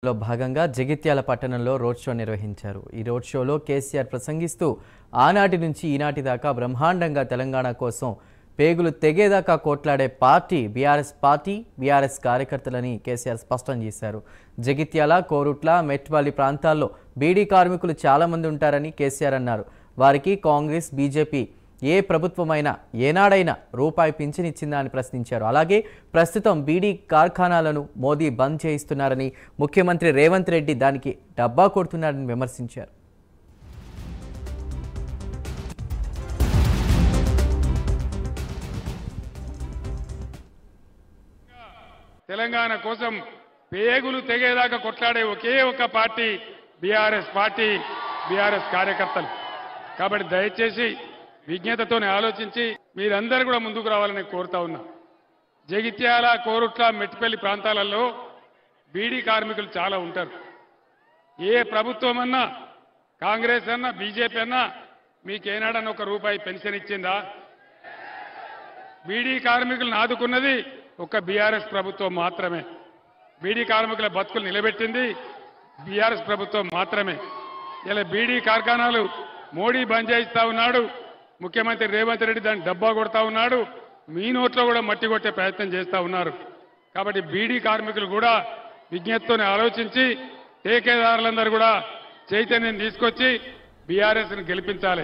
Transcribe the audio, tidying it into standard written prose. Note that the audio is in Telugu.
లో భాగంగా జగిత్యాల పట్టణంలో రోడ్ షో నిర్వహించారు. ఈ రోడ్ షోలో కేసీఆర్ ప్రసంగిస్తూ ఆనాటి నుంచి ఈనాటి దాకా బ్రహ్మాండంగా తెలంగాణ కోసం పేగులు తెగేదాకా కోట్లాడే పార్టీ బీఆర్ఎస్ కార్యకర్తలని కేసీఆర్ స్పష్టం చేశారు. జగిత్యాల, కోరుట్ల, మెట్పల్లి ప్రాంతాల్లో బీడీ కార్మికులు చాలా మంది ఉంటారని కేసీఆర్ అన్నారు. వారికి కాంగ్రెస్, బీజేపీ ఏ ప్రభుత్వమైనా ఏనాడైనా రూపాయి పింఛనిచ్చిందా అని ప్రశ్నించారు. అలాగే ప్రస్తుతం బీడీ కార్ఖానాలను మోదీ బంద్ చేయిస్తున్నారని, ముఖ్యమంత్రి రేవంత్ రెడ్డి దానికి డబ్బా కొడుతున్నారని విమర్శించారు. తెలంగాణ కోసం పేగులు తెగేదాకా కొట్లాడే ఒకే ఒక పార్టీ బీఆర్ఎస్ కార్యకర్తలు. కాబట్టి దయచేసి విజ్ఞతతోనే ఆలోచించి మీరందరూ కూడా ముందుకు రావాలని కోరుతా ఉన్నా. జగిత్యాల, కోరుట్ల, మెట్పల్లి ప్రాంతాలలో బీడీ కార్మికులు చాలా ఉంటారు. ఏ ప్రభుత్వం అన్నా, కాంగ్రెస్ అన్నా, బీజేపీ అన్నా మీకేనాడన్నా ఒక రూపాయి పెన్షన్ ఇచ్చిందా? బీడీ కార్మికులను ఆదుకున్నది ఒక బీఆర్ఎస్ ప్రభుత్వం మాత్రమే. బీడీ కార్మికుల బతుకులు నిలబెట్టింది బీఆర్ఎస్ ప్రభుత్వం మాత్రమే. ఇలా బీడీ కార్ఖానాలు మోడీ బంద్ చేయిస్తా ఉన్నాడు, ముఖ్యమంత్రి రేవంత్ రెడ్డి దాన్ని డబ్బా కొడతా ఉన్నాడు, మీ నోట్లో కూడా మట్టి కొట్టే ప్రయత్నం చేస్తా ఉన్నారు. కాబట్టి బీడీ కార్మికులు కూడా విజ్ఞతతోనే ఆలోచించి, ఠేకేదారులందరూ కూడా చైతన్యం తీసుకొచ్చి బీఆర్ఎస్ని గెలిపించాలి.